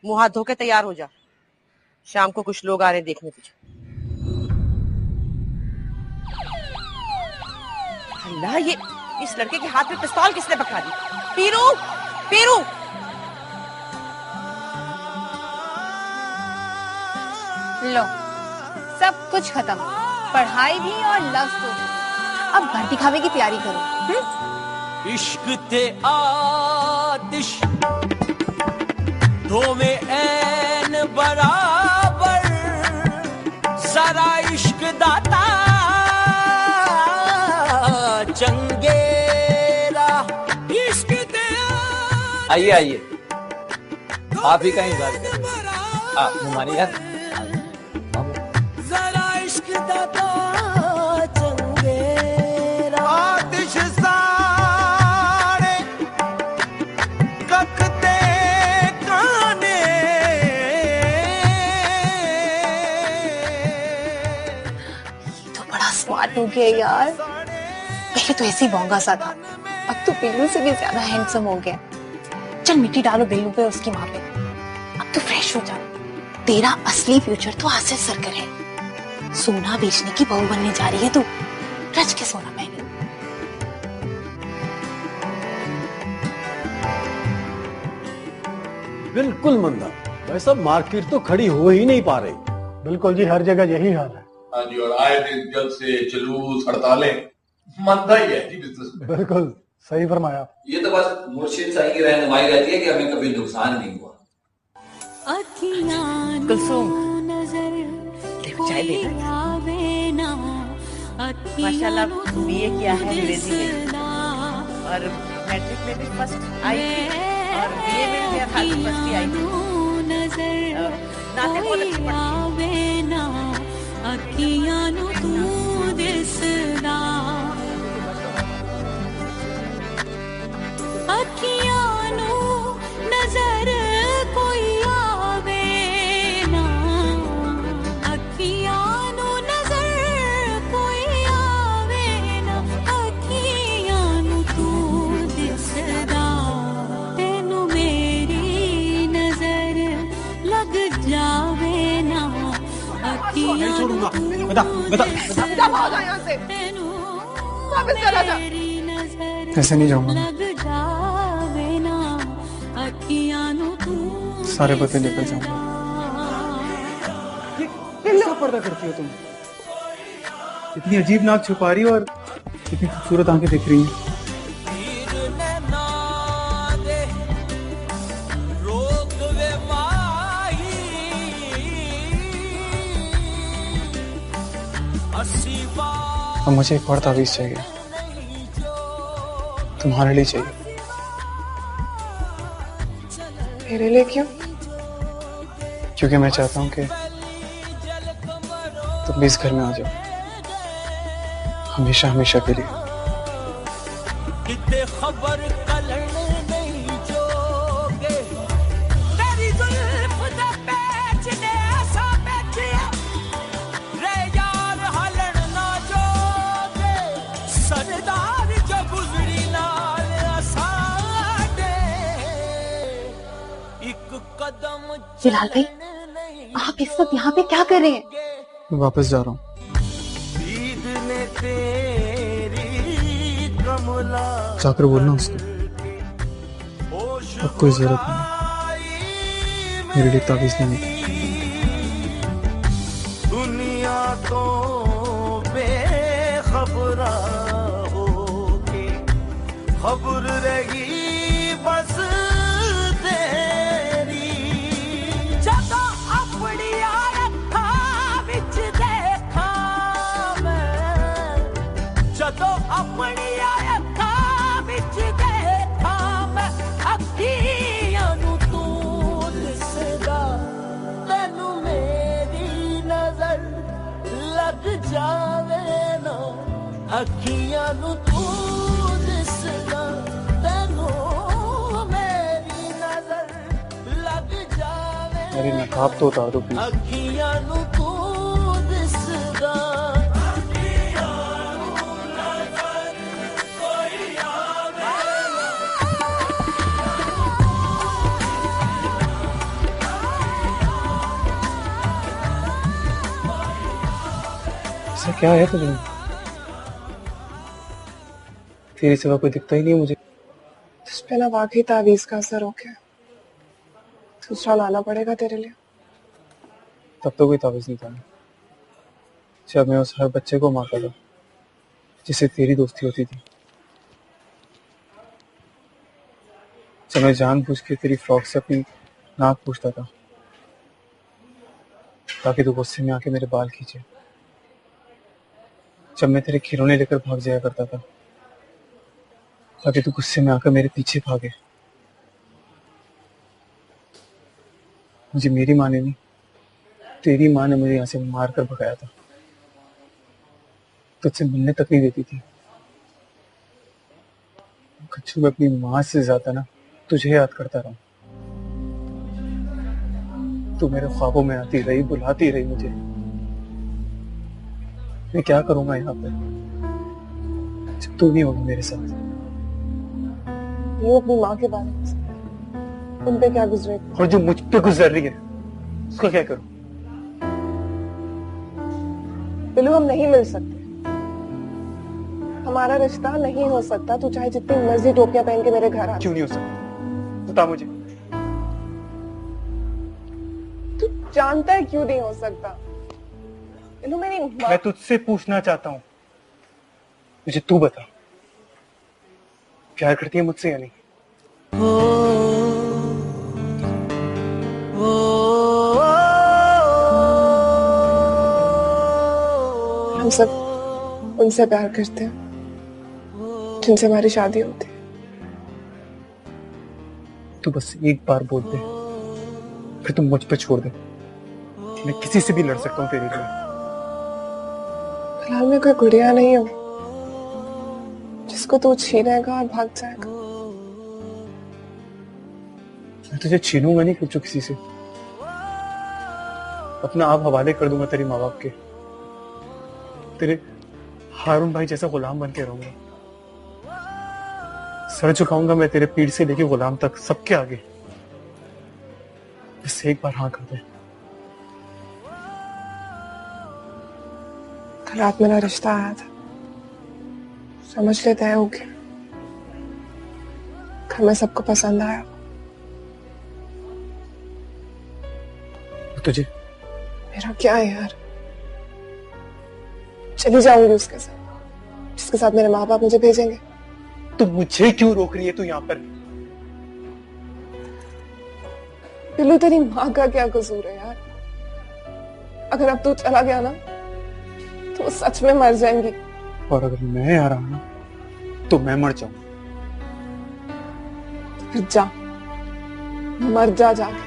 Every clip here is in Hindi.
मुंह हाथ धो के तैयार हो जा, शाम को कुछ लोग आ रहे देखने तुझे। अल्लाह, ये इस लड़के के हाथ में पिस्तौल किसने पकड़ा दी? पीरू, पीरू। लो, सब कुछ खत्म, पढ़ाई भी और लव स्टोरी। अब घर दिखावे की तैयारी करो। इश्क ते आतिश दो में ऐन बराबर, सारा इश्क दाता चंगेरा। इश्क ते आइए आइए, आप ही का इंतजार कर रहे हैं। हमारी यार जरा इश्क दाता चंगेरा। आतिश सारे ककते काने, तो बड़ा स्मार्ट हो गया यार। पहले तो ऐसे ही बोंगा सा था, अब तो बिल्लू से भी ज्यादा हैंडसम हो गया। चल मिट्टी डालो बिल्लू पे, उसकी माँ पे। अब तो फ्रेश हो जा, तेरा असली फ्यूचर तो आज से सर्कल है। सोना बेचने की बहू बनने जा रही है तू, रच के सोना पहने। बिल्कुल मंदा, वैसा मार्केट तो खड़ी हो ही नहीं पा रही। बिल्कुल जी, हर जगह यही हाल है। हाँ जी, और आए दिन जलसे, जुलूस, हड़तालें, मंदा ही है जी बिजनेस में। बिल्कुल सही फरमाया। ये तो बस मुर्शिद साईं की रहनुमाई रहती है कि हमें कभी नुकसान नहीं हुआ। कुलसुम, देखो चाय देना। माशाल्लाह बीए किया है अंग्रेजी में, और मैट्रिक में भी फर्स्ट आई थी, और बीए में भी फर्स्ट ही आई थी। नाते बहुत अच्छी पढ़ती है। नजर कोई आवे ना, अखियानो नजर कोई आवे ना, अखियानो तू दिसदा, तेनू मेरी नजर लग जावे ना, अखियानो ऐसे नहीं जाऊंगा, सारे पते लेकर जाऊंगा। कैसा पर्दा करती हो तुम? इतनी अजीब नाक छुपा रही हो और इतनी खूबसूरत आंखें दिख रही हैं। अब मुझे एक और तावीज़ चाहिए, तुम्हारे लिए चाहिए। मेरे लिए क्यों? क्योंकि मैं चाहता हूँ कि तुम इस घर में आ जाओ, हमेशा हमेशा के लिए। जलाल भाई, आप इस वक्त यहाँ पे क्या कर रहे हैं? मैं वापस जा रहा हूँ। जाकर बोलना उसको, अब कोई जरूरत नहीं, मेरे लिए तावीज़ नहीं थी। दुनिया तो बेखबरा होके खबर रही बस तेरी, जदा अपनी अखां विच देखा मैं, जदों अपनी अखां विच देखा मैं, अखियां नू तू दिसदा, तैनू मेरी नजर लग जावे ना, अखियां नू तू दिसदा, तैनू मेरी नजर लग जावे, मेरी नकाब तो उतार दो प्लीज। अखियां नू तू दिसदा। ऐसा क्या है तुझे? तेरे सिवा कोई दिखता ही नहीं है मुझे। तुझ पे ना वाकई तावीज का असर हो गया। दूसरा लाना पड़ेगा तेरे लिए। तब तो कोई तावीज नहीं था जब मैं उस हर बच्चे को मारता था जिससे तेरी दोस्ती होती थी। जब मैं जानबूझ के तेरी फ्रॉक से अपनी नाक पूछता था ताकि तू गुस्से में आके मेरे बाल खींचे। जब मैं तेरे खिलौने लेकर भाग जाया करता था ताकि तू गुस्से में आकर मेरे पीछे भागे। मुझे मेरी माँ ने नहीं, तेरी माँ ने मुझे यहाँ से मार कर भगाया था। तुझसे मिलने तक नहीं देती थी। कच्चू, मैं अपनी माँ से ज्यादा ना तुझे याद करता रहा। तू मेरे ख्वाबों में आती रही, बुलाती रही मुझे। मैं क्या करूंगा यहाँ पर जब तू नहीं होगी मेरे साथ? ये अपनी माँ के बारे में उन पे क्या गुजरेगी? और जो मुझ पे गुजर रही है उसका क्या करूं? बिल्लू, हम नहीं मिल सकते। हमारा रिश्ता नहीं हो सकता। तू चाहे जितनी मर्जी टोपियां पहन के मेरे घर आ। क्यों नहीं हो सकता? बता मुझे। तू जानता है क्यों नहीं हो सकता? बिल्लू, मेरी माँ। मैं तुझसे पूछना चाहता हूँ, मुझे तू बता, प्यार करती है मुझसे या नहीं? हम सब उनसे प्यार करते हैं जिनसे हमारी शादी होती है। तू बस एक बार बोल दे, फिर तुम मुझ पे छोड़ दे। मैं किसी से भी लड़ सकता हूँ तेरे लिए। फिलहाल मैं कोई गुड़िया नहीं हूँ जिसको तू छीनेगा और भाग जाएगा। मैं तुझे छीनूंगा नहीं कुछ किसी से। अपना आप हवाले कर दूंगा तेरी माँ बाप के। तेरे हारून भाई जैसा गुलाम बन के रहूंगा। सर झुकाऊंगा मैं तेरे पीठ से लेके गुलाम तक, सबके आगे। बस एक बार हाँ कर दे। कल रात मेरा रिश्ता आया था, समझ लेते हैं हो गया। घर में सबको पसंद आया। तुझे? मेरा क्या है यार, चली जाऊंगी उसके साथ जिसके साथ मेरे माँ बाप मुझे भेजेंगे। तो मुझे क्यों रोक रही है तू यहाँ पर? बिल्लू, तेरी माँ का क्या कसूर है यार? अगर अब तू चला गया ना तो वो सच में मर जाएंगी। और अगर मैं आ रहा ना तो मैं मर जाऊंगा। फिर जा, मर जा जाके।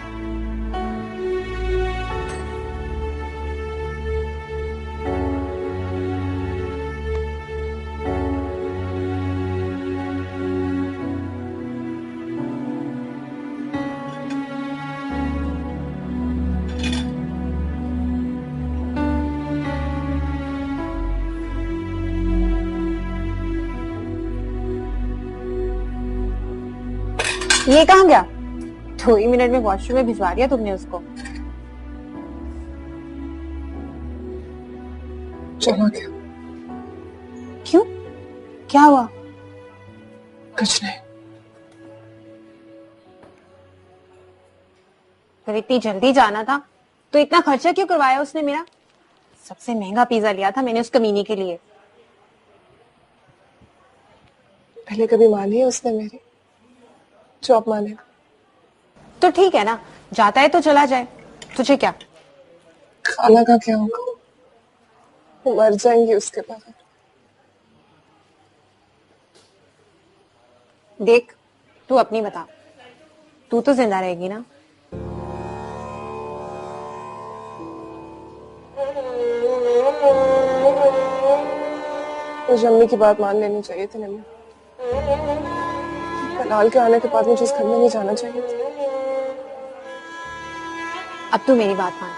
ये कहाँ गया? 2 ही मिनट में वॉशरूम में भिजवा दिया तुमने उसको। चला गया। क्यों? क्या हुआ? कुछ नहीं। फिर इतनी जल्दी जाना था तो इतना खर्चा क्यों करवाया उसने मेरा? सबसे महंगा पिज्जा लिया था मैंने उस कमीनी के लिए। पहले कभी मानी है उसने मेरी जो अब मानेगा? तो ठीक है ना, जाता है तो चला जाए, तुझे क्या? खाला का क्या होगा? वो मर जाएंगी उसके बगैर। देख, तू अपनी बता, तू तो जिंदा रहेगी ना? मुझे अम्मी की बात मान लेनी चाहिए थी निम्मी। कलाल के आने के बाद मुझे इस घर में नहीं जाना चाहिए था। अब तू मेरी बात मान,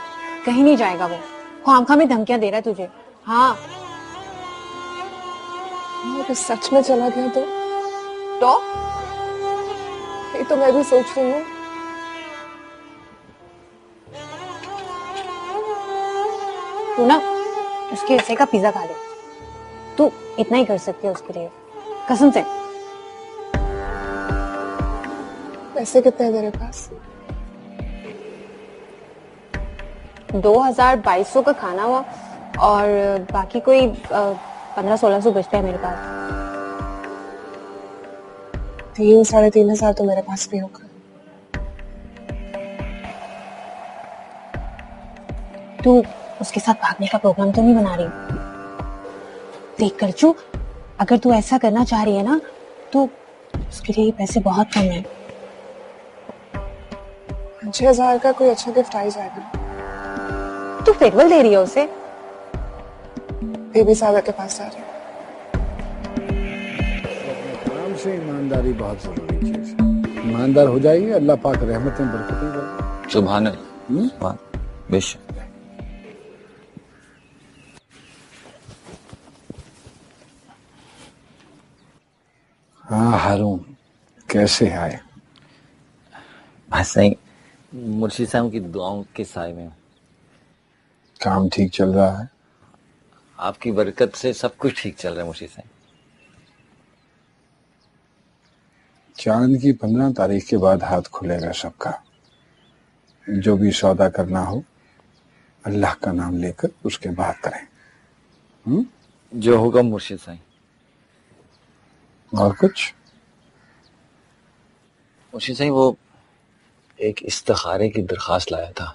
कहीं नहीं जाएगा वो। खामखा में धमकियां दे रहा है तुझे। हाँ, अगर सच में चला गया तो ये तो मैं भी सोच रही हूँ। तू ना उसके हिस्से का पिज्जा खा ले। तू इतना ही कर सकती है उसके लिए, कसम से। पैसे कितने हैं तेरे पास? 2200 का खाना हुआ और बाकी कोई 1500-1600 बचते हैं मेरे पास। 3,000-3,500 तो मेरे पास भी होगा। तू उसके साथ भागने का प्रोग्राम तो नहीं बना रही? देख करचू, अगर तू ऐसा करना चाह रही है ना तो उसके लिए पैसे बहुत कम है। 6,000 का कोई अच्छा गिफ्ट आ ही जाएगा। तू फेयरवेल दे रही है उसे? बेबी सागर के पास जा रही हूँ। काम से ईमानदारी बहुत जरूरी चीज है। ईमानदार हो जाएगी, अल्लाह पाक रहमतें बरकतें देगा। सुभान अल्लाह, बेशक। हाँ हारून, कैसे आए? ऐसा ही मुर्शिद साहब की दुआओं के साए में। काम ठीक चल रहा है? आपकी बरकत से सब कुछ ठीक चल रहा है मुर्शिद साहब। चांद की 15 तारीख के बाद हाथ खुलेगा सबका। जो भी सौदा करना हो अल्लाह का नाम लेकर उसके बाद करें। जो होगा मुर्शिद साहब। और कुछ? मुर्शिद साहब वो एक इस्तिखारे की दरखास्त लाया था।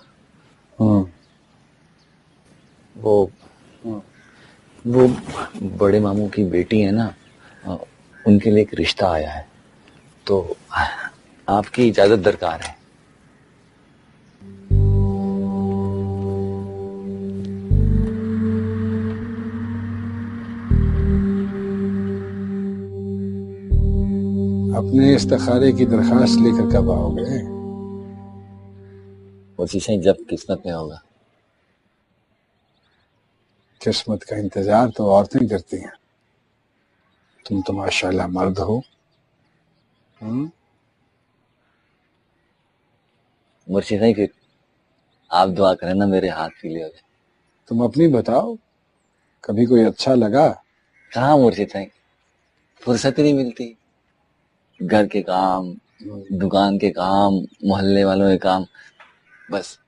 वो बड़े मामू की बेटी है ना, उनके लिए एक रिश्ता आया है, तो आपकी इजाजत दरकार है। अपने इस्तिखारे की दरखास्त लेकर कब आओगे? मुर्शिद साहब जब किस्मत में होगा। किस्मत का इंतजार तो औरतें करती हैं, तुम तो माशाल्लाह मर्द हो। मुर्शिद साहब फिर आप दुआ करें ना, मेरे हाथ पीले हो गए। तुम अपनी बताओ, कभी कोई अच्छा लगा? कहाँ मुर्शिद साहब, फुर्सत ही नहीं मिलती। घर के काम, दुकान के काम, मोहल्ले वालों के काम, बस।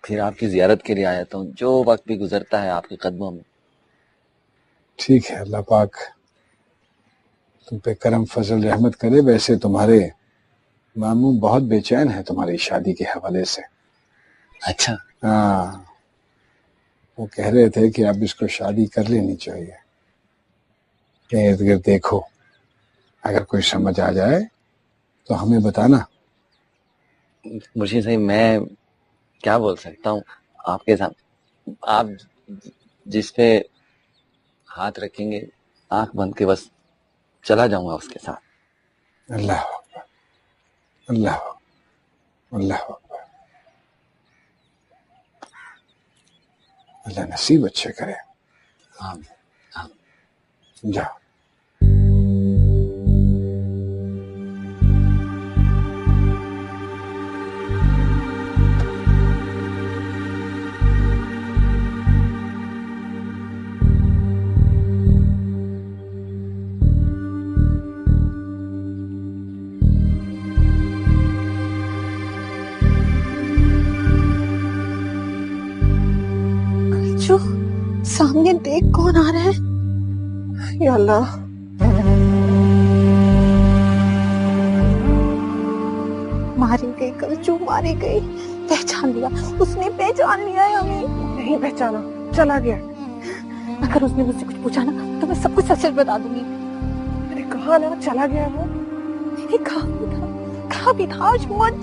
फिर आपकी जियारत के लिए आया था, जो वक्त भी गुजरता है आपके कदमों में। ठीक है, अल्लाह पाक तुम पे करम फजल रहमत करे। वैसे तुम्हारे मामू बहुत बेचैन है तुम्हारी शादी के हवाले से। अच्छा? हाँ, वो कह रहे थे कि अब इसको शादी कर लेनी चाहिए। इर्द गिर्द देखो, अगर कोई समझ आ जाए तो हमें बताना। मुर्शिद साहब मैं क्या बोल सकता हूँ आपके सामने। आप जिस पे हाथ रखेंगे आंख बंद के बस चला जाऊंगा उसके साथ। अल्लाह अकबर, अल्लाह अकबर, अल्लाह अकबर। अल्लाह नसीब अच्छे करे। आमीन। जाओ। जो सामने देख कौन आ रहा है? या अल्लाह, मारी गई कलचू, मारी गई। पहचान लिया उसने, पहचान लिया है हमें। नहीं पहचाना, चला गया। अगर उसने मुझसे कुछ पूछा ना तो मैं सब कुछ सच बता दूंगी। मैंने कहा ना, चला गया वो। कहा भी था आज मत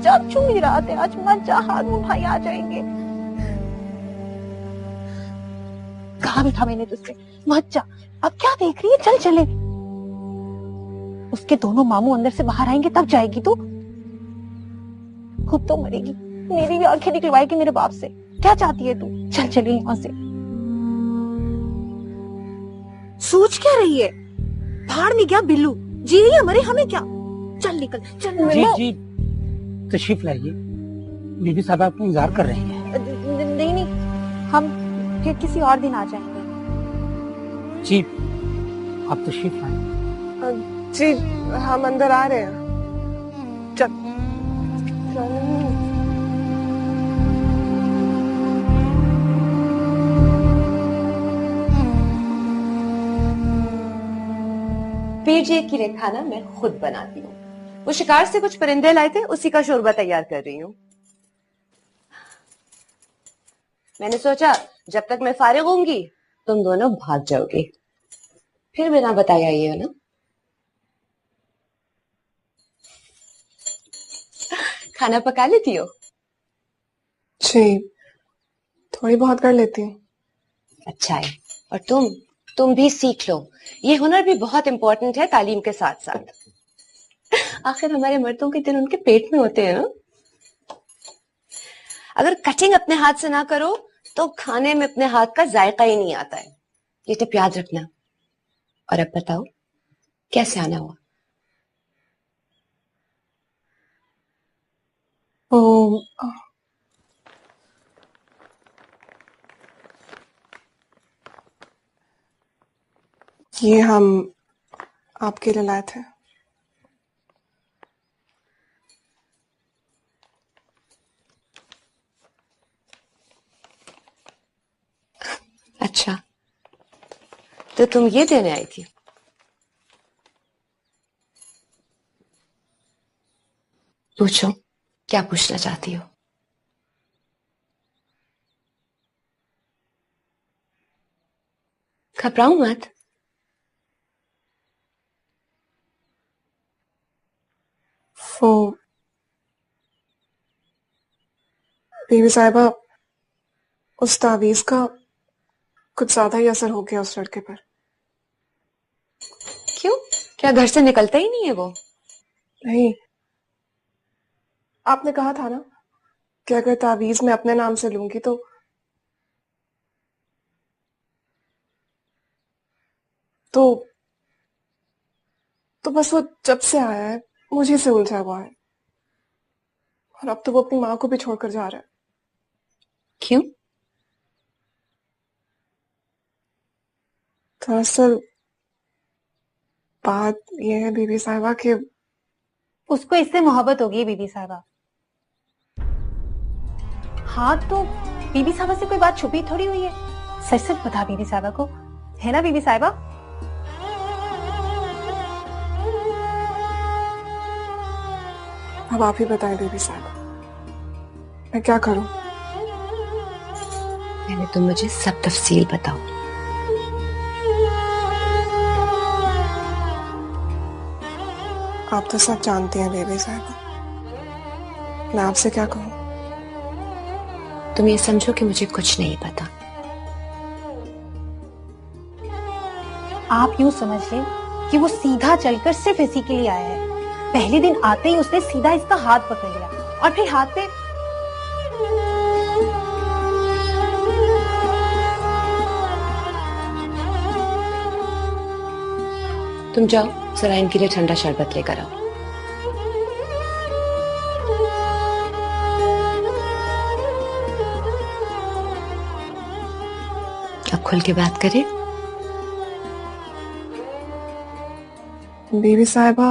जा, चुम ही रहा था, आज मत जा, हारून भाई आ जाएंगे। कहा भी था मैंने तुझसे मत जा। अब क्या देख रही है, चल चले। उसके दोनों मामू अंदर से बाहर आएंगे तब जाएगी तू। खुद तो मरेगी, मेरी भी आंखें निकलवाएगी मेरे बाप से। क्या चाहती है तू? चल चले यहाँ से। सोच क्या रही है? भाड़ में क्या बिल्लू, जी रही है मरे, हमें क्या। चल निकल, चल। जी तशरीफ लाइए, बीबी साहब आपको इंतजार कर रही हैं। नहीं, हम फिर किसी और दिन आ जाएंगे। जी आप तशरीफ लाएं। जी हम अंदर आ रहे हैं। चल पीजिए की रे खाना मैं खुद बनाती हूँ। वो शिकार से कुछ परिंदे लाए थे, उसी का शोरबा तैयार कर रही हूँ। मैंने सोचा जब तक मैं फारिग होंगी तुम दोनों भाग जाओगे, फिर बिना बताए आई हो ना। खाना पका लेती हो? जी थोड़ी बहुत कर लेती हूँ। अच्छा है। और तुम भी सीख लो, ये हुनर भी बहुत इंपॉर्टेंट है तालीम के साथ साथ। आखिर हमारे मर्दों के दिल उनके पेट में होते हैं ना। अगर कटिंग अपने हाथ से ना करो तो खाने में अपने हाथ का जायका ही नहीं आता है, ये टिप याद रखना। और अब बताओ कैसे आना हुआ? ये हम आपके लिए लाए थे। अच्छा तो तुम ये देने आई थी? पूछो क्या पूछना चाहती हो। घबराओ मत। वो बीवी साहिबा, उस तावीज का कुछ ज्यादा ही असर हो गया उस लड़के पर। क्यों, क्या घर से निकलता ही नहीं है वो? नहीं, आपने कहा था ना कि अगर तावीज मैं अपने नाम से लूंगी तो बस वो जब से आया है मुझे से उलझा हुआ है। और अब तो वो अपनी माँ को भी छोड़कर जा रहा है। क्यों? दरअसल बात यह है बीबी साहिबा कि उसको इससे मोहब्बत होगी बीबी साहिबा। हाँ तो बीबी साहिबा से कोई बात छुपी थोड़ी हुई है, सच सच बता बीबी साहिबा को, है ना बीबी साहिबा? अब आप ही बताएं बीबी साहिबा, मैं क्या करूं? पहले तुम मुझे सब तफसील बताओ। आप तो सब जानती हैं बेबी साहिबा, मैं आपसे क्या कहूं? तुम ये समझो कि मुझे कुछ नहीं पता। आप यूं समझ लें कि वो सीधा चलकर सिर्फ इसी के लिए आया है। पहले दिन आते ही उसने सीधा इसका हाथ पकड़ लिया और फिर हाथ पे तुम जाओ जरा इनके लिए ठंडा शरबत लेकर आओ। अब खुल के बात करें। बीबी साहिबा,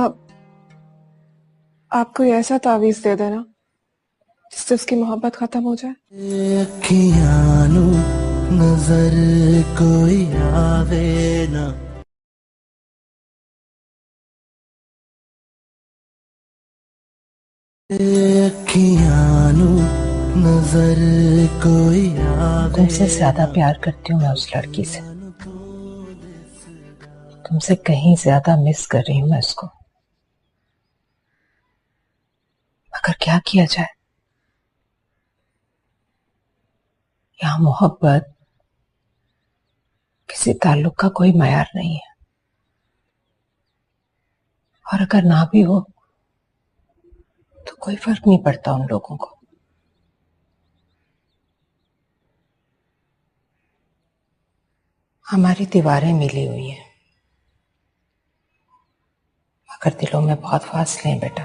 आप कोई ऐसा तावीज दे देना जिससे उसकी मोहब्बत खत्म हो जाए। अखियां नजर कोई आवे ना, अखियां नजर कोई आवे। तुमसे ज्यादा प्यार करती हूँ मैं उस लड़की से, तुमसे कहीं ज्यादा मिस कर रही हूँ मैं उसको। मगर क्या किया जाए, यहाँ मोहब्बत किसी ताल्लुक का कोई मयार नहीं है, और अगर ना भी हो तो कोई फर्क नहीं पड़ता उन लोगों को। हमारी दीवारें मिली हुई हैं मगर दिलों में बहुत फासले हैं बेटा।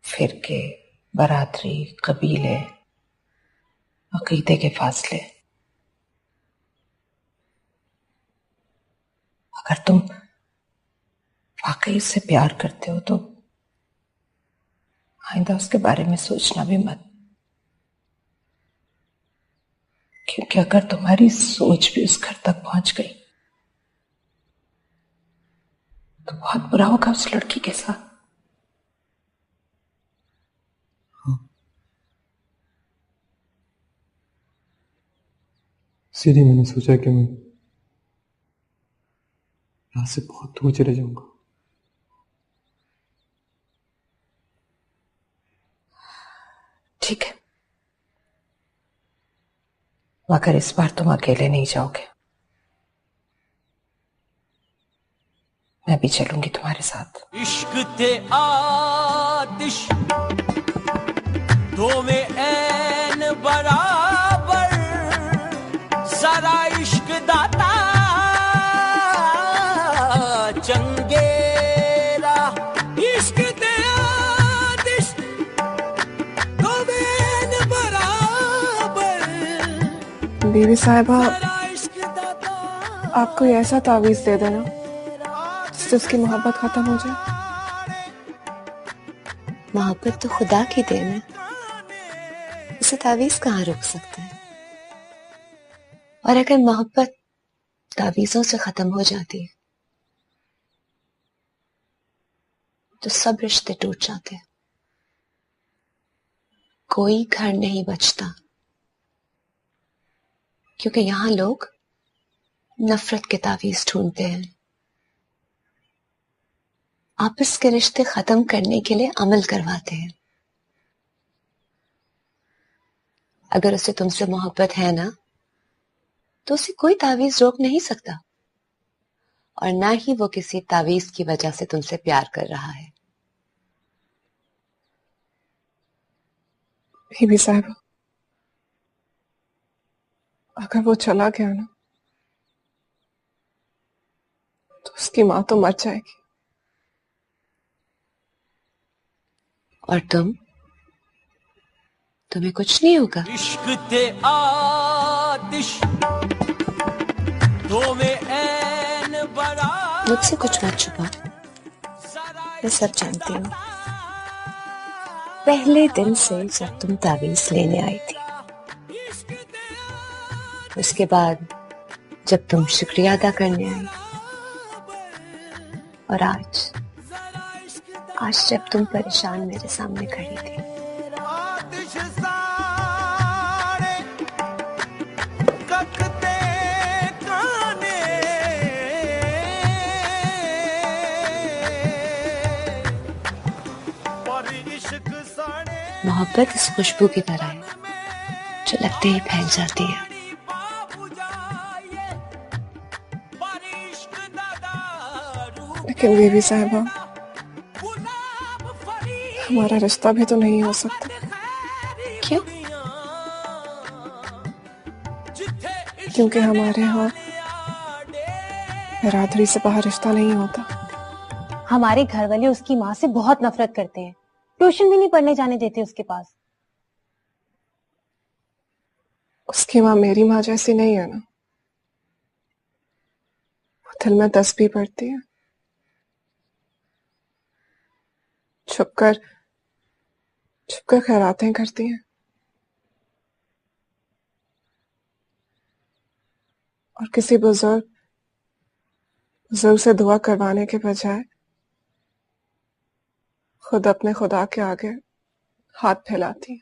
फिरके, बरादरी, कबीले, अकीदे के फासले। अगर तुम वाकई उससे प्यार करते हो तो आइंदा उसके बारे में सोचना भी मत, क्योंकि अगर तुम्हारी सोच भी उस घर तक पहुंच गई तो बहुत बुरा होगा उस लड़की के साथ। इसीलिए मैंने सोचा कि मैं यहाँ से बहुत दूर चले जाऊंगा। ठीक है, मगर इस बार तुम अकेले नहीं जाओगे, मैं भी चलूंगी तुम्हारे साथ। इश्क ते आतिश दो में ऐन बराबर, सारा इश्क दाता चंगेरा। इश्क ते आतिश दो में ऐन बराबर। बीवी साहिबा, आप कोई ऐसा तावीज दे देना जिससे उसकी मोहब्बत खत्म हो जाए। मोहब्बत तो खुदा की देन है, उसे तावीज कहाँ रोक सकता है। और अगर मोहब्बत तावीजों से खत्म हो जाती है तो सब रिश्ते टूट जाते हैं, कोई घर नहीं बचता, क्योंकि यहां लोग नफरत के तावीज ढूंढते हैं, आपस के रिश्ते खत्म करने के लिए अमल करवाते हैं। अगर उसे तुमसे मोहब्बत है ना, तो उसे कोई तावीज रोक नहीं सकता, और ना ही वो किसी तावीज की वजह से तुमसे प्यार कर रहा है। बीबी साहिबा, अगर वो चला गया ना तो उसकी माँ तो मर जाएगी। और तुम्हें कुछ नहीं होगा। इश्क ते आतिश दो में ऐन बराबर। मुझसे कुछ मत छुपा, मैं सब जानती हूँ। पहले दिन से जब तुम तावीज लेने आई थी, उसके बाद जब तुम शुक्रिया अदा करने आई, और आज जब तुम परेशान मेरे सामने खड़ी थी। मोहब्बत इस खुशबू की तरह है जो लगते ही फैल जाती है। लेकिन बीबी साहिबा, हमारा रिश्ता भी तो नहीं हो सकता। क्यों? क्योंकि हमारे यहाँ बिरादरी से बाहर रिश्ता नहीं होता। हमारे घर वाले उसकी माँ से बहुत नफरत करते हैं, ट्यूशन भी नहीं पढ़ने जाने देते उसके पास। उसकी माँ मेरी माँ जैसी नहीं है ना, वो दिल में तस्बीह पढ़ती है, छुपकर खैरातें करती हैं, और किसी बुजुर्ग से दुआ करवाने के बजाय खुद अपने खुदा के आगे हाथ फैलाती है।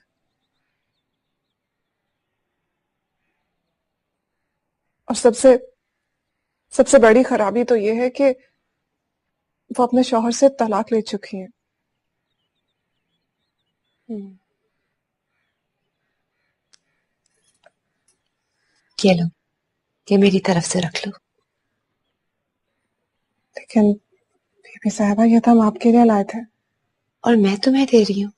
और सबसे बड़ी खराबी तो ये है कि वो अपने शौहर से तलाक ले चुकी हैं। ये लो, ये मेरी तरफ से रख लो। लेकिन बीबी साहिबा, ये तो हम आपके लिए लाए थे। और मैं तुम्हें दे रही हूँ।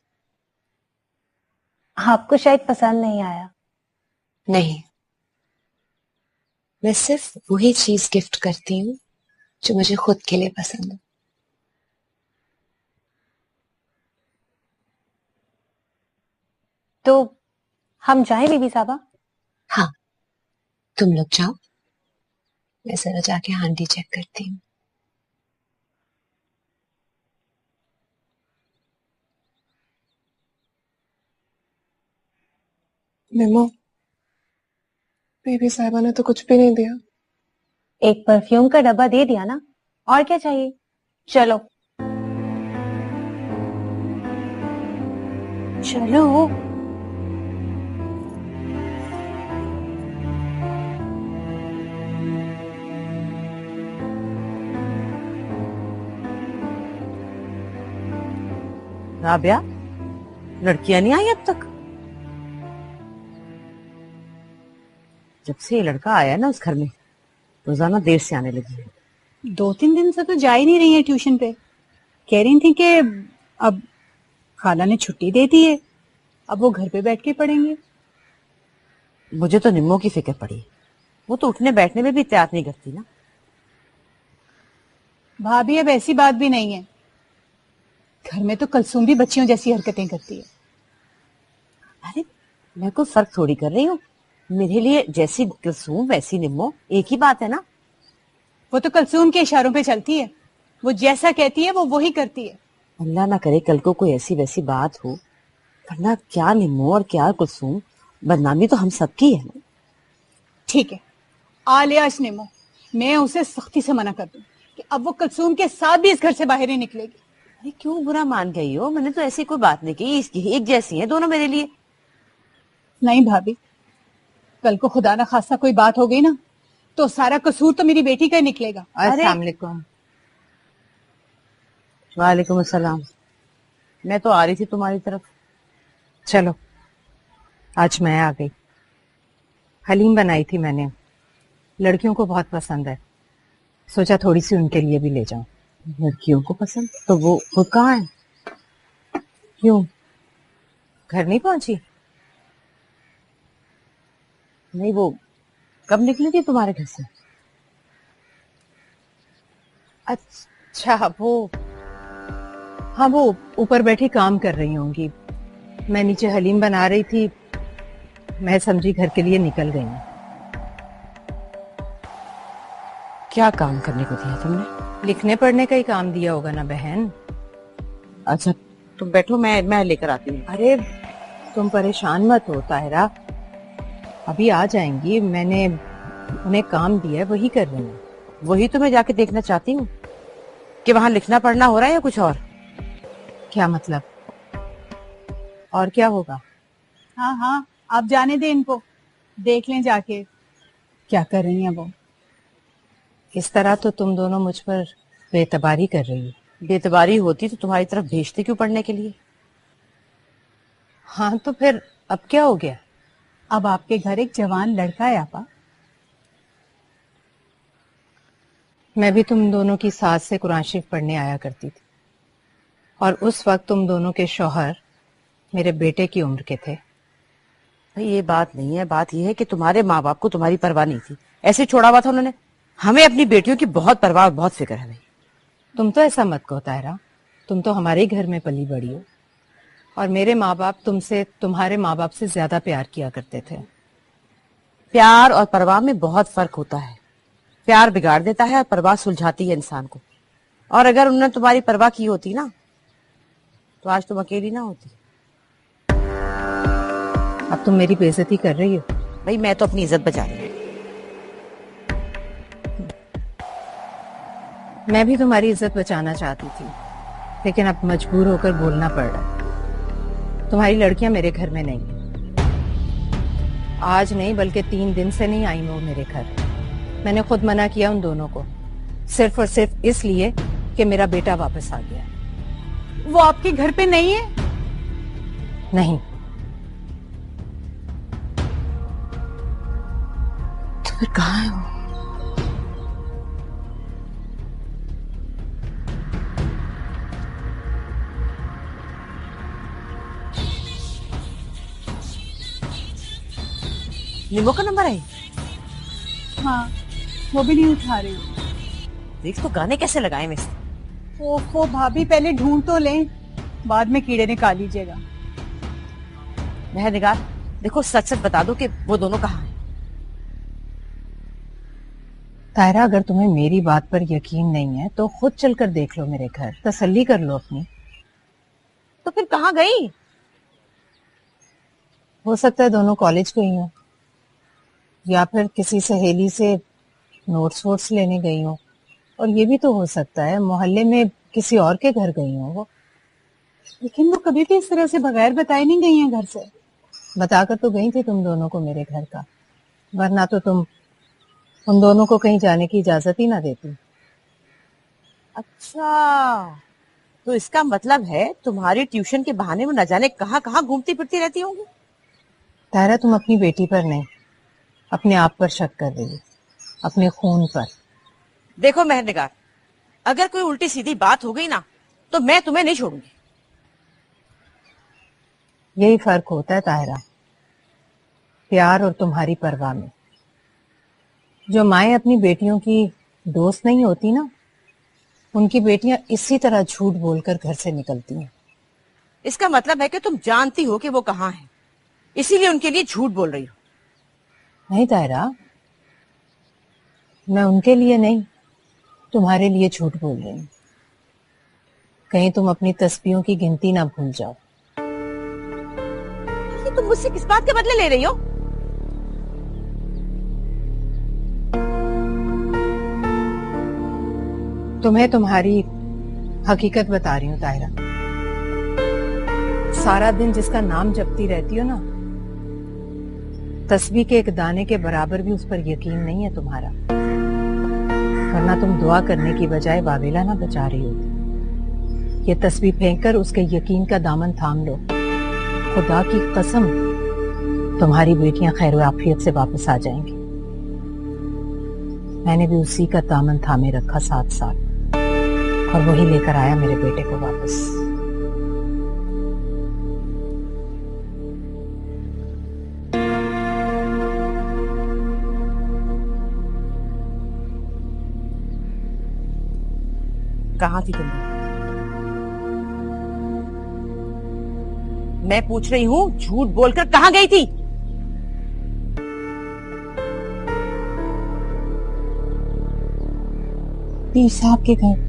आपको शायद पसंद नहीं आया। नहीं, मैं सिर्फ वही चीज गिफ्ट करती हूँ जो मुझे खुद के लिए पसंद हो। तो हम जाए बीबी साहबा? हाँ, तुम लोग जाओ, मैं जरा जाके हांडी चेक करती हूँ। निमो, बीबी साहिबा ने तो कुछ भी नहीं दिया। एक परफ्यूम का डब्बा दे दिया ना, और क्या चाहिए? चलो चलो। राबिया, लड़कियां नहीं आई अब तक? जब से ये लड़का आया ना उस घर में, रोजाना देर से आने लगी है। 2-3 दिन से तो जा ही नहीं रही है ट्यूशन पे। कह रही थी कि अब खाला ने छुट्टी दे दी है, अब वो घर पे बैठ के पढ़ेंगे। मुझे तो निम्मो की फिक्र पड़ी, वो तो उठने बैठने में भी इत्तेयात नहीं करती ना। भाभी अब ऐसी बात भी नहीं है, घर में तो कलसूम भी बच्चियों जैसी हरकतें करती है। अरे मैं कोई फर्क थोड़ी कर रही हूँ, मेरे लिए जैसी कलसूम वैसी निम्मो एक ही बात है ना। वो तो कलसूम के इशारों पे चलती है, वो जैसा कहती है वो वही करती है। अल्लाह ना करे कल को कोई ऐसी वैसी बात हो, वरना क्या निम्मो और क्या कुलसूम, बदनामी तो हम सबकी है ना। ठीक है, आलियाश नेमो, मैं उसे सख्ती से मना कर दूं कि अब वो कलसूम के साथ भी इस घर से बाहर ही निकलेगी। अरे क्यों बुरा मान गई हो? मैंने तो ऐसी कोई बात नहीं की, इसकी एक जैसी है दोनों मेरे लिए। नहीं भाभी, कल को खुदा ना खासा कोई बात हो गई ना, तो सारा कसूर तो मेरी बेटी का ही निकलेगा। अस्सलाम वालेकुम। वालेकुम अस्सलाम। मैं तो आ रही थी तुम्हारी तरफ। चलो, आज मैं आ गई। हलीम बनाई थी मैंने, लड़कियों को बहुत पसंद है, सोचा थोड़ी सी उनके लिए भी ले जाऊं। लड़कियों को पसंद? तो वो कहाँ है? क्यों, घर नहीं पहुंची? नहीं, वो कब निकली थी तुम्हारे घर से? अच्छा, वो ऊपर बैठी काम कर रही होंगी, मैं नीचे हलीम बना रही थी, मैं समझी घर के लिए निकल गई हूँ। क्या काम करने को दिया तुमने? लिखने पढ़ने का ही काम दिया होगा ना बहन। अच्छा तुम बैठो, मैं लेकर आती हूँ। अरे तुम परेशान मत हो ताहिरा, अभी आ जाएंगी, मैंने उन्हें काम दिया है, वही कर रही हूँ। वही तो मैं जाके देखना चाहती हूँ कि वहाँ लिखना पढ़ना हो रहा है या कुछ और। क्या मतलब? और क्या होगा? हाँ हाँ, आप जाने दें इनको, देख लें जाके क्या कर रही हैं वो। इस तरह तो तुम दोनों मुझ पर बेतबारी कर रही हो। बेतबारी होती तो तुम्हारी तरफ भेजते क्यों पढ़ने के लिए? हाँ तो फिर अब क्या हो गया? अब आपके घर एक जवान लड़का है आपा। मैं भी तुम दोनों की सास से कुरान शरीफ पढ़ने आया करती थी, और उस वक्त तुम दोनों के शौहर मेरे बेटे की उम्र के थे। भाई ये बात नहीं है, बात ये है कि तुम्हारे माँ बाप को तुम्हारी परवाह नहीं थी, ऐसे छोड़ा हुआ था उन्होंने। हमें अपनी बेटियों की बहुत परवाह और बहुत फिक्र है भाई। तुम तो ऐसा मत कहो ताहिरा, तुम तो हमारे ही घर में पली बड़ी हो, और मेरे माँ बाप तुमसे तुम्हारे माँ बाप से ज्यादा प्यार किया करते थे। प्यार और परवाह में बहुत फर्क होता है। प्यार बिगाड़ देता है और परवाह सुलझाती है इंसान को। और अगर उन्होंने तुम्हारी परवाह की होती ना, तो आज तुम अकेली ना होती। अब तुम मेरी बेइज्जती कर रही हो। भाई मैं तो अपनी इज्जत बचा रही हूँ। मैं भी तुम्हारी इज्जत बचाना चाहती थी, लेकिन अब मजबूर होकर बोलना पड़ रहा है। तुम्हारी लड़कियां मेरे घर में नहीं, आज नहीं बल्कि 3 दिन से नहीं आई वो मेरे घर। मैंने खुद मना किया उन दोनों को, सिर्फ और सिर्फ इसलिए कि मेरा बेटा वापस आ गया। वो आपके घर पे नहीं है? नहीं। तो फिर कहाँ है वो? निमो का नंबर है? हाँ, वो भी नहीं उठा रही। देख तो गाने कैसे लगाए में से। ओफो भाभी, पहले ढूंढ तो लें, बाद में कीड़े निकाल लीजिएगा। मेहर निगार, देखो सच सच बता दो कि वो दोनों कहाँ हैं। तायरा, अगर तुम्हें मेरी बात पर यकीन नहीं है तो खुद चलकर देख लो मेरे घर, तसल्ली कर लो अपनी। तो फिर कहाँ गई? हो सकता है दोनों कॉलेज गई हो, या फिर किसी सहेली से नोट्स वोट्स लेने गई हो, और ये भी तो हो सकता है मोहल्ले में किसी और के घर गई हो वो। लेकिन वो कभी भी इस तरह से बगैर बताए नहीं गई हैं घर से। बताकर तो गई थी तुम दोनों को मेरे घर का, वरना तो तुम उन दोनों को कहीं जाने की इजाजत ही ना देती। अच्छा, तो इसका मतलब है तुम्हारी ट्यूशन के बहाने वो न जाने कहाँ कहाँ घूमती फिरती रहती होंगी। तायरा, तुम अपनी बेटी पर नहीं, अपने आप पर शक कर रही हो, अपने खून पर। देखो मेहरनिगार, अगर कोई उल्टी सीधी बात हो गई ना तो मैं तुम्हें नहीं छोड़ूंगी। यही फर्क होता है तायरा, प्यार और तुम्हारी परवाह में। जो माएं अपनी बेटियों की दोस्त नहीं होती ना, उनकी बेटियां इसी तरह झूठ बोलकर घर से निकलती हैं। इसका मतलब है कि तुम जानती हो कि वो कहाँ हैं, इसीलिए उनके लिए झूठ बोल रही हो। नहीं तायरा, मैं उनके लिए नहीं, तुम्हारे लिए झूठ बोल रही हूँ। कहीं तुम अपनी तस्बीहों की गिनती ना भूल जाओ। ये तुम मुझसे किस बात के बदले ले रही हो? तुम्हें तुम्हारी हकीकत बता रही हूँ तायरा। सारा दिन जिसका नाम जपती रहती हो ना, तस्बीह के एक दाने के बराबर भी उस पर यकीन नहीं है तुम्हारा, वरना तुम दुआ करने की बजाय वावेला ना बचा रही होती। ये तस्बीह फेंककर उसके यकीन का दामन थाम लो। खुदा की कसम, तुम्हारी बेटियां खैर व आफियत से वापस आ जाएंगी। मैंने भी उसी का दामन थामे रखा 7 साल, और वही लेकर आया मेरे बेटे को वापस। कहाँ थी तुम? मैं पूछ रही हूँ, झूठ बोलकर कहाँ गई थी? पीर साहब के घर।